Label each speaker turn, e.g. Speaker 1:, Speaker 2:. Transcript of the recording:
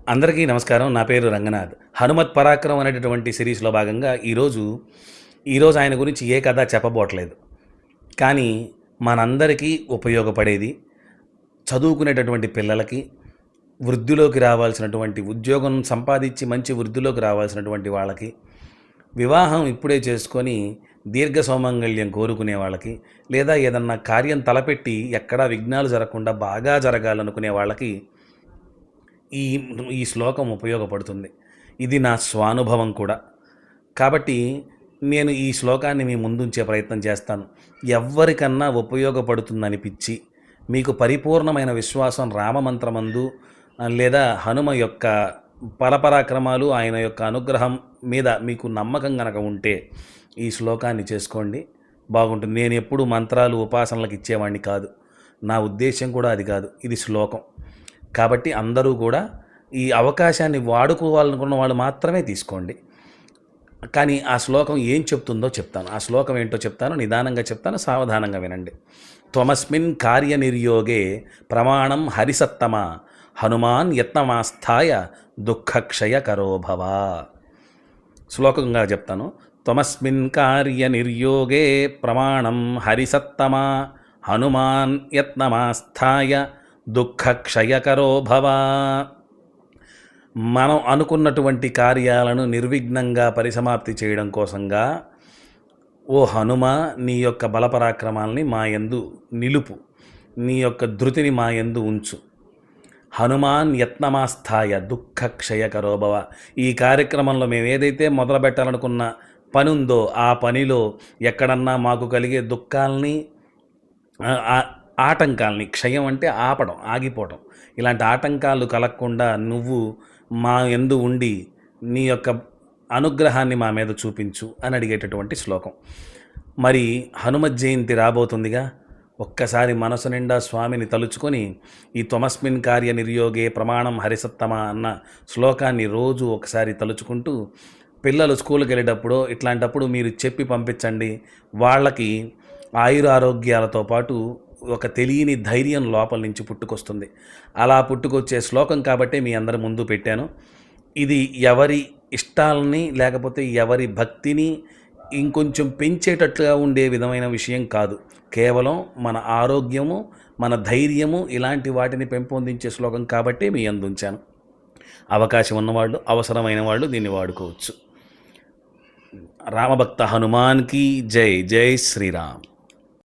Speaker 1: అందరికీ నమస్కారం. నా పేరు రంగనాథ్. 'హనుమత్ పరాక్రమం' అనేటటువంటి సిరీస్‌లో భాగంగా ఈరోజు ఆయన గురించి ఏ కథ చెప్పబోట్లేదు. కానీ మనందరికీ ఉపయోగపడేది, చదువుకునేటటువంటి పిల్లలకి, వృద్ధిలోకి రావాల్సినటువంటి ఉద్యోగం సంపాదించి మంచి వృద్ధిలోకి రావాల్సినటువంటి వాళ్ళకి, వివాహం ఇప్పుడే చేసుకొని దీర్ఘ సౌమంగళ్యం కోరుకునే వాళ్ళకి, లేదా ఏదన్నా కార్యం తలపెట్టి ఎక్కడా విఘ్నాలు జరగకుండా బాగా జరగాలనుకునే వాళ్ళకి ఈ ఈ శ్లోకం ఉపయోగపడుతుంది. ఇది నా స్వానుభవం కూడా. కాబట్టి నేను ఈ శ్లోకాన్ని మీ ముందుంచే ప్రయత్నం చేస్తాను. ఎవ్వరికన్నా ఉపయోగపడుతుందనిపించి, మీకు పరిపూర్ణమైన విశ్వాసం రామమంత్రమందు లేదా హనుమ యొక్క పరపరాక్రమాలు, ఆయన యొక్క అనుగ్రహం మీద మీకు నమ్మకం గనక ఉంటే ఈ శ్లోకాన్ని చేసుకోండి, బాగుంటుంది. నేను ఎప్పుడు మంత్రాలు, ఉపాసనలకు ఇచ్చేవాడిని కాదు. నా ఉద్దేశం కూడా అది కాదు. ఇది శ్లోకం. కాబట్టి అందరూ కూడా ఈ అవకాశాన్ని వాడుకోవాలనుకున్న వాళ్ళు మాత్రమే తీసుకోండి. కానీ ఆ శ్లోకం ఏం చెప్తుందో చెప్తాను. ఆ శ్లోకం ఏంటో చెప్తాను, నిదానంగా చెప్తాను, సావధానంగా వినండి. త్వమస్మిన్ కార్యనిర్యోగే ప్రమాణం హరిసత్తమ హనుమాన్ యత్నమాస్థాయ దుఃఖక్షయకరో భవ. శ్లోకంగా చెప్తాను. త్వమస్మిన్ కార్యనిర్యోగే ప్రమాణం హరిసత్తమ హనుమాన్ యత్నమాస్థాయ దుఃఖక్షయకరో భవ. మనం అనుకున్నటువంటి కార్యాలను నిర్విఘ్నంగా పరిసమాప్తి చేయడం కోసంగా ఓ హనుమ, నీ యొక్క బలపరాక్రమాల్ని మా యందు నిలుపు, నీ యొక్క ధృతిని మా యందు ఉంచు. హనుమాన్ యత్నమాస్థాయ దుఃఖక్షయకరో భవ. ఈ కార్యక్రమంలో మేము ఏదైతే మొదలు పెట్టాలనుకున్న పని ఉందో ఆ పనిలో ఎక్కడన్నా మాకు కలిగే దుఃఖాల్ని, ఆటంకాల్ని, క్షయం అంటే ఆపడం, ఆగిపోవటం, ఇలాంటి ఆటంకాలు కలగకుండా నువ్వు మా యందు ఉండి నీ యొక్క అనుగ్రహాన్ని మా మీద చూపించు అని అడిగేటటువంటి శ్లోకం. మరి హనుమత్ జయంతి రాబోతుందిగా, ఒక్కసారి మనసు నిండా స్వామిని తలుచుకొని ఈ త్వమస్మిన్ కార్య నిర్యోగే ప్రమాణం హరిసత్తమ అన్న శ్లోకాన్ని రోజు ఒకసారి తలుచుకుంటూ పిల్లలు స్కూల్కి వెళ్ళేటప్పుడు ఇట్లాంటప్పుడు మీరు చెప్పి పంపించండి. వాళ్ళకి ఆయురారోగ్యాలతో పాటు ఒక తెలియని ధైర్యం లోపల నుంచి పుట్టుకొస్తుంది. అలా పుట్టుకొచ్చే శ్లోకం కాబట్టే మీ అందరి ముందు పెట్టాను. ఇది ఎవరి ఇష్టాలని లేకపోతే ఎవరి భక్తిని ఇంకొంచెం పెంచేటట్లుగా ఉండే విధమైన విషయం కాదు. కేవలం మన ఆరోగ్యము, మన ధైర్యము, ఇలాంటి వాటిని పెంపొందించే శ్లోకం కాబట్టే మీ అందుంచాను. అవకాశం ఉన్నవాళ్ళు, అవసరమైన వాళ్ళు దీన్ని వాడుకోవచ్చు. రామభక్త హనుమాన్కి జై. జై శ్రీరామ్.